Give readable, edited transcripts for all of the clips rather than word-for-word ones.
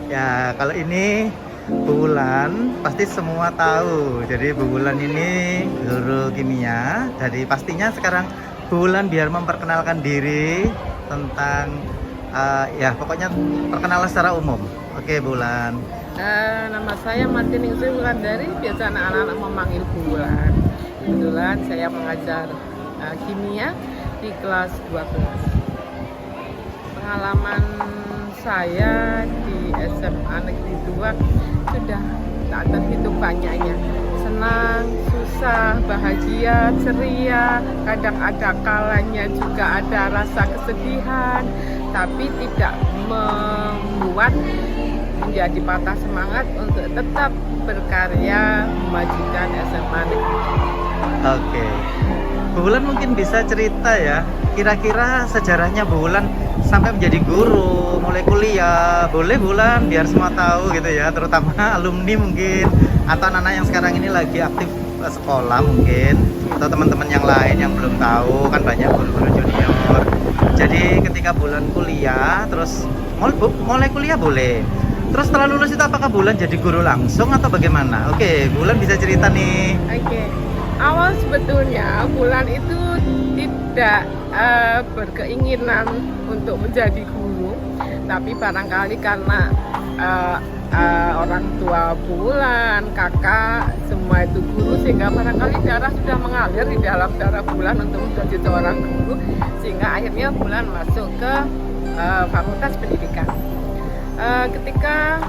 Ya, kalau ini Bulan pasti semua tahu. Jadi Bulan ini guru kimia. Jadi pastinya sekarang Bulan biar memperkenalkan diri tentang ya pokoknya perkenalan secara umum. Oke, Bulan. Nama saya Martiningsih Wulandari, biasa anak-anak memanggil Bulan. Kebetulan saya mengajar kimia di kelas 12. Pengalaman saya di SMA Negeri 2 sudah tak terhitung banyaknya. Senang, susah, bahagia, ceria, kadang ada kalanya juga ada rasa kesedihan, tapi tidak membuat menjadi patah semangat untuk tetap berkarya memajukan SMA Negeri. Oke. Bulan mungkin bisa cerita ya, kira-kira sejarahnya Bulan sampai menjadi guru, mulai kuliah. Boleh Bulan biar semua tahu gitu ya, terutama alumni mungkin atau anak-anak yang sekarang ini lagi aktif sekolah mungkin, atau teman-teman yang lain yang belum tahu, kan banyak guru-guru junior. Jadi ketika Bulan kuliah, terus mulai kuliah boleh. Terus setelah lulus itu apakah Bulan jadi guru langsung atau bagaimana? Oke, Bulan bisa cerita nih. Oke. Awal sebetulnya Bulan itu tidak berkeinginan untuk menjadi guru, tapi barangkali karena orang tua Bulan, kakak, semua itu guru, sehingga barangkali darah sudah mengalir di dalam darah Bulan untuk menjadi seorang guru, sehingga akhirnya Bulan masuk ke Fakultas Pendidikan. Ketika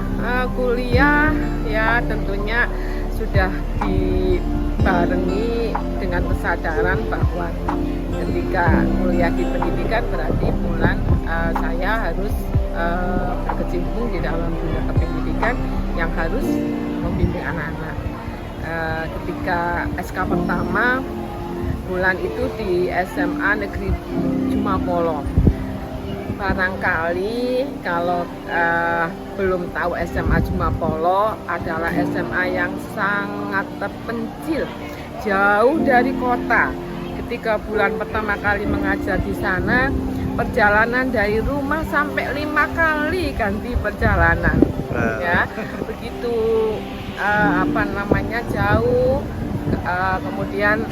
kuliah ya tentunya sudah dibarengi dengan kesadaran bahwa ketika kuliah di pendidikan berarti Bulan saya harus berkecimpung di dalam dunia kependidikan yang harus membimbing anak-anak. Ketika SK pertama Bulan itu di SMA Negeri Jumapolo. Barangkali kalau belum tahu SMA Jumapolo adalah SMA yang sangat terpencil, jauh dari kota. Ketika Bulan pertama kali mengajar di sana, perjalanan dari rumah sampai 5 kali ganti perjalanan. Ya, begitu jauh. Kemudian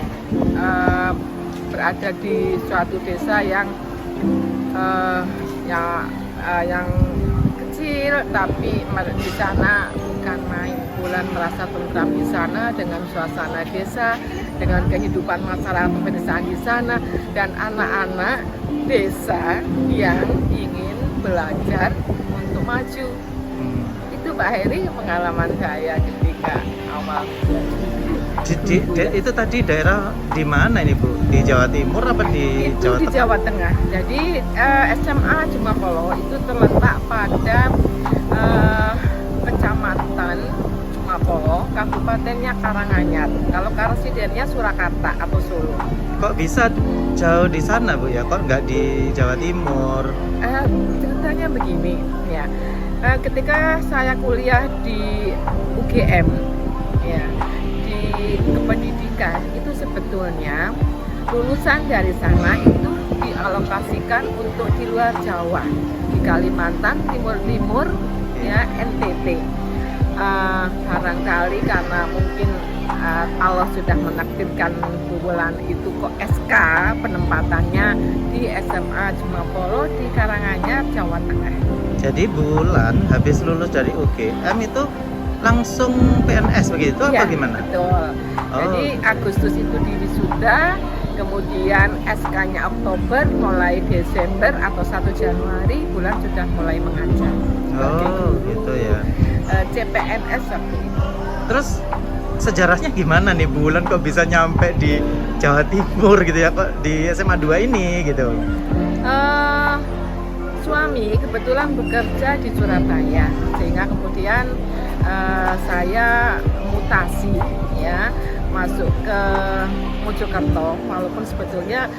berada di suatu desa yang yang kecil, tapi di sana bukan main. Bulan merasa tentram di sana dengan suasana desa, dengan kehidupan masyarakat pedesaan di sana, dan anak-anak desa yang ingin belajar untuk maju. Itu Pak Heri pengalaman saya ketika awal. Itu tadi daerah di mana ini Bu? Di Jawa Timur apa di Jawa Tengah? Di Jawa Tengah. Jadi SMA Jumapolo itu terletak pada kecamatan Jumapolo, kabupatennya Karanganyar. Kalau residennya Surakarta atau Solo. Kok bisa jauh di sana Bu ya? Kok nggak di Jawa Timur? Ceritanya begini ya. Ketika saya kuliah di UGM ya, di kependidikan itu sebetulnya lulusan dari sana itu dialokasikan untuk di luar Jawa, di Kalimantan Timur ya, NTT. Barangkali karena mungkin Allah sudah menakdirkan Bulan itu kok SK penempatannya di SMA Jumapolo di Karanganyar, Jawa Tengah. Jadi Bulan habis lulus dari UGM itu langsung PNS begitu Ya, apa gimana? Betul. Jadi Agustus itu di wisuda, kemudian SK-nya Oktober, mulai Desember atau 1 Januari Bulan sudah mulai mengajar. Oh, gitu ya. CPNS waktu itu. Terus sejarahnya gimana nih Bulan kok bisa nyampe di Jawa Timur gitu ya, kok di SMA 2 ini gitu? Suami kebetulan bekerja di Surabaya, sehingga kemudian saya mutasi ya, masuk ke Mojokerto, walaupun sebetulnya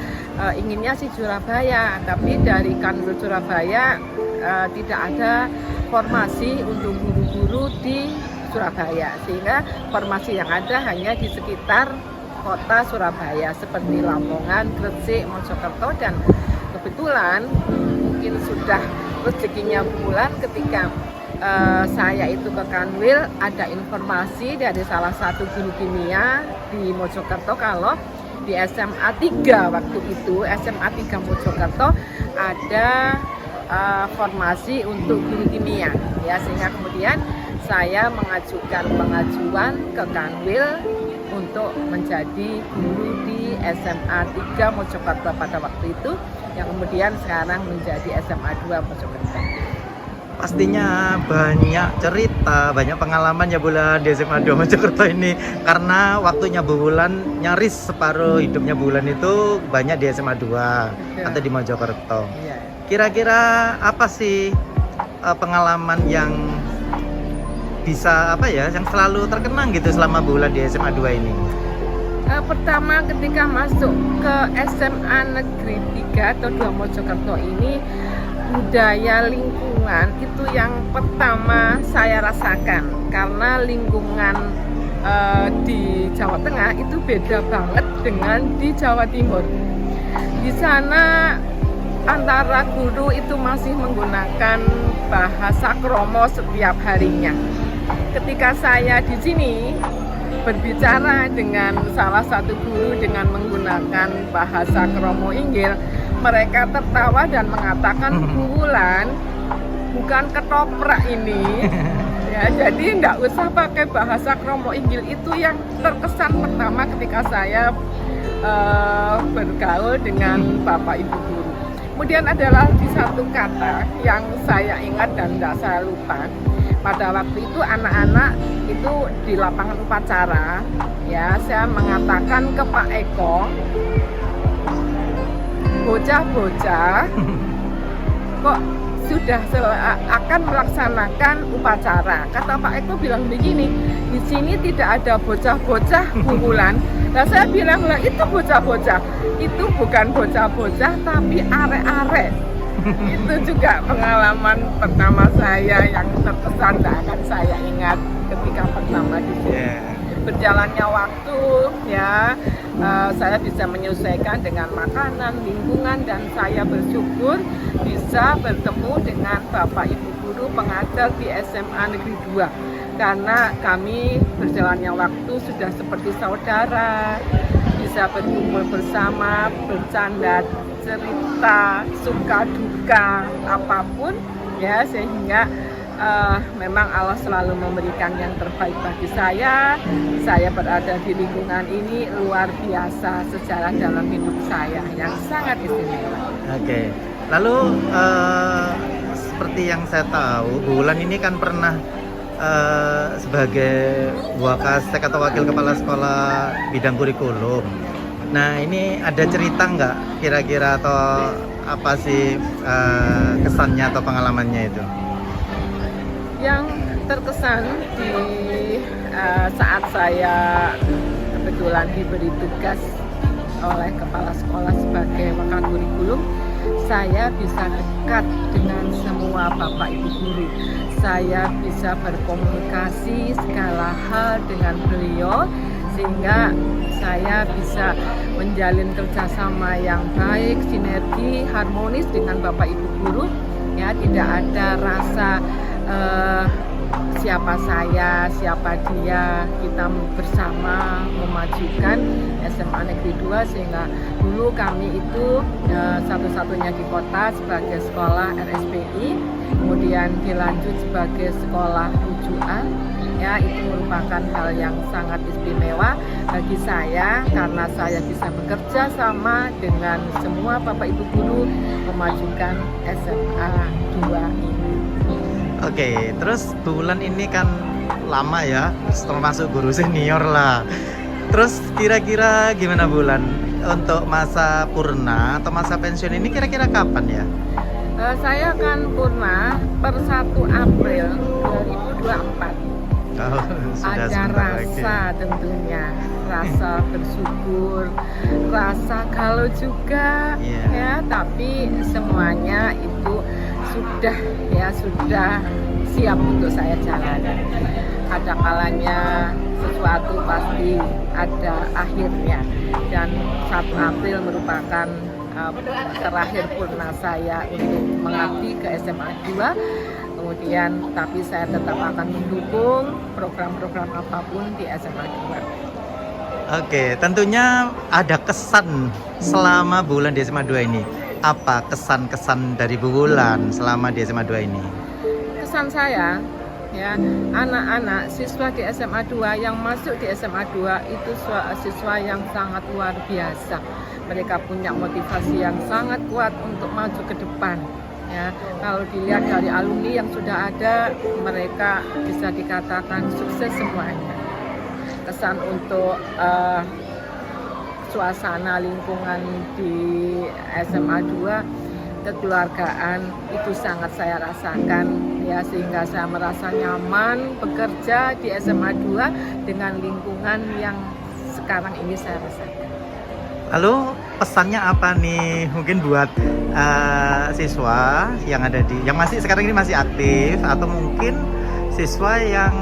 inginnya sih Surabaya, tapi dari Kanwil Surabaya tidak ada formasi untuk guru-guru di Surabaya, sehingga formasi yang ada hanya di sekitar kota Surabaya seperti Lamongan, Gresik, Mojokerto, dan kebetulan mungkin sudah rezekinya Bulan ketika saya itu ke Kanwil, ada informasi dari salah satu guru kimia di Mojokerto kalau di SMA 3 waktu itu, SMA 3 Mojokerto ada formasi untuk guru kimia ya, sehingga kemudian saya mengajukan pengajuan ke Kanwil untuk menjadi guru di SMA 3 Mojokerto pada waktu itu, yang kemudian sekarang menjadi SMA 2 Mojokerto. Pastinya banyak cerita, banyak pengalaman ya Bulan di SMA 2 Mojokerto ini, karena waktunya Bu Wulan nyaris separuh hidupnya Bu Wulan itu banyak di SMA 2 atau di Mojokerto. Iya. Kira-kira apa sih pengalaman yang bisa yang selalu terkenang gitu selama Bu Wulan di SMA 2 ini? Pertama ketika masuk ke SMA Negeri 3 atau 2 Mojokerto ini, budaya lingkungan itu yang pertama saya rasakan, karena lingkungan di Jawa Tengah itu beda banget dengan di Jawa Timur. Di sana antara guru itu masih menggunakan bahasa kromo setiap harinya. Ketika saya di sini berbicara dengan salah satu guru dengan menggunakan bahasa kromo Inggil, mereka tertawa dan mengatakan, Bu Wulan bukan ketoprak ini. Ya, jadi enggak usah pakai bahasa kromo Inggil. Itu yang terkesan pertama ketika saya bergaul dengan Bapak Ibu guru. Kemudian adalah di satu kata yang saya ingat dan tidak saya lupa. Pada waktu itu anak-anak itu di lapangan upacara, ya, saya mengatakan ke Pak Eko, bocah-bocah kok sudah akan melaksanakan upacara. Kata Pak Eko bilang begini, di sini tidak ada bocah-bocah Bu Wulan. Nah saya bilang, lah itu bocah-bocah, itu bukan bocah-bocah tapi arek-arek. Itu juga pengalaman pertama saya yang terkesan dan akan saya ingat ketika pertama di sini. Berjalannya waktu ya, saya bisa menyelesaikan dengan makanan, lingkungan, dan saya bersyukur bisa bertemu dengan Bapak Ibu guru pengajar di SMA Negeri 2, karena kami berjalannya waktu sudah seperti saudara, bisa berkumpul bersama, bercanda, cerita, suka duka apapun ya, sehingga memang Allah selalu memberikan yang terbaik bagi saya. Saya berada di lingkungan ini luar biasa sejarah dalam hidup saya yang sangat istimewa. Oke. Lalu seperti yang saya tahu, Bu Wulan ini kan pernah sebagai Wakasek atau wakil kepala sekolah bidang kurikulum. Nah ini ada cerita nggak kira-kira atau apa sih kesannya atau pengalamannya itu? Yang terkesan di saat saya kebetulan diberi tugas oleh kepala sekolah sebagai wakil kurikulum, saya bisa dekat dengan semua Bapak Ibu guru. Saya bisa berkomunikasi segala hal dengan beliau, sehingga saya bisa menjalin kerjasama yang baik, sinergi, harmonis dengan Bapak Ibu guru. Ya, tidak ada rasa siapa saya, siapa dia, kita bersama memajukan SMA Negeri 2, sehingga dulu kami itu satu-satunya di kota sebagai sekolah RSPI, kemudian dilanjut sebagai sekolah rujukan. Ya, itu merupakan hal yang sangat istimewa bagi saya, karena saya bisa bekerja sama dengan semua Bapak Ibu guru memajukan SMA 2 ini. Oke, terus Bu Wulan ini kan lama ya, termasuk guru senior lah. Terus kira-kira gimana Bu Wulan untuk masa purna atau masa pensiun ini kira-kira kapan ya? Saya akan purna per 1 April 2024. Ada rasa lagi. Tentunya rasa bersyukur, rasa galau juga ya, tapi semuanya itu sudah siap untuk saya jalani. Ada kalanya sesuatu pasti ada akhirnya, dan 1 April merupakan terakhir purna saya untuk mengabdi ke SMA 2. Kemudian tapi saya tetap akan mendukung program-program apapun di SMA 2. Oke, tentunya ada kesan selama Bu Wulan di SMA 2 ini. Apa kesan-kesan dari Bu Wulan selama di SMA 2 ini? Kesan saya, ya, anak-anak siswa di SMA 2 yang masuk di SMA 2 itu siswa yang sangat luar biasa. Mereka punya motivasi yang sangat kuat untuk maju ke depan. Ya, kalau dilihat dari alumni yang sudah ada, mereka bisa dikatakan sukses semuanya. Kesan untuk suasana lingkungan di SMA 2, kekeluargaan itu sangat saya rasakan, ya, sehingga saya merasa nyaman bekerja di SMA 2 dengan lingkungan yang sekarang ini saya rasakan. Lalu pesannya apa nih mungkin buat siswa yang ada yang sekarang ini masih aktif, atau mungkin siswa yang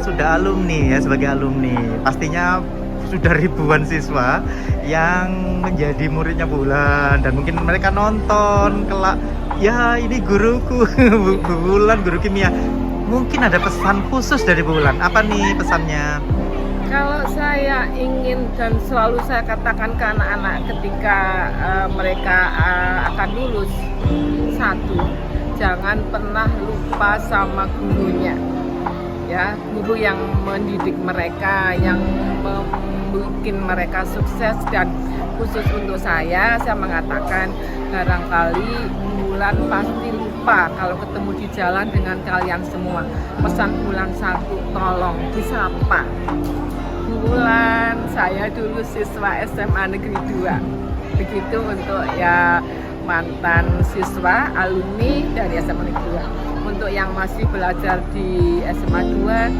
sudah alumni, ya, sebagai alumni pastinya sudah ribuan siswa yang menjadi muridnya Bu Wulan, dan mungkin mereka nonton kelak, ya ini guruku Bu Wulan, guru kimia. Mungkin ada pesan khusus dari Bu Wulan, apa nih pesannya? Kalau saya ingin, dan selalu saya katakan ke anak-anak ketika mereka akan lulus, 1, jangan pernah lupa sama gurunya, ya, guru yang mendidik mereka, yang membuat mereka sukses. Dan khusus untuk saya mengatakan barangkali Wulan pasti lupa kalau ketemu di jalan dengan kalian semua. Pesan Wulan 1, tolong disapa. Wulan, saya dulu siswa SMA Negeri 2. Begitu untuk ya mantan siswa alumni dari SMA Negeri 2. Untuk yang masih belajar di SMA 2,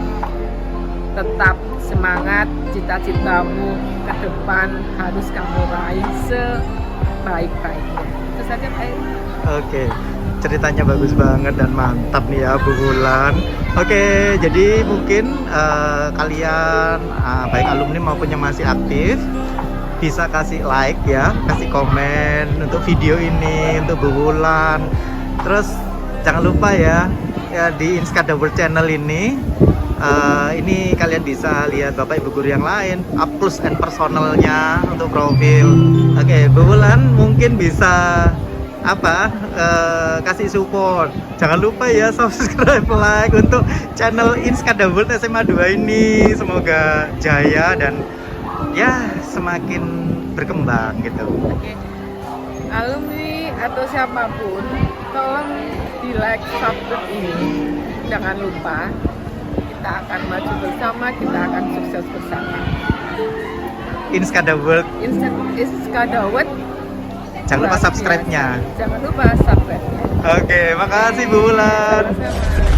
tetap semangat, cita-citamu ke depan harus kamu raih sebaik-baiknya. Itu saja, Pak. Oke, ceritanya bagus banget dan mantap nih ya Bu Wulan. Oke, jadi mungkin kalian baik alumni maupun yang masih aktif bisa kasih like, ya, kasih komen untuk video ini untuk Bu Wulan. Terus jangan lupa ya di Inskada World Channel ini kalian bisa lihat Bapak Ibu guru yang lain, up close and personalnya untuk profil. Oke, Bu Wulan mungkin bisa kasih support. Jangan lupa ya subscribe, like untuk channel Inskada World SMA 2 ini. Semoga jaya dan ya semakin berkembang gitu. Oke. Alumni atau siapapun, tolong di like, subscribe ini. Jangan lupa, kita akan maju bersama, kita akan sukses bersama. Inskada World. Inskada World. Jangan lupa subscribe-nya. Jangan lupa subscribe-nya. Oke, makasih Bu Wulan. Sama-sama.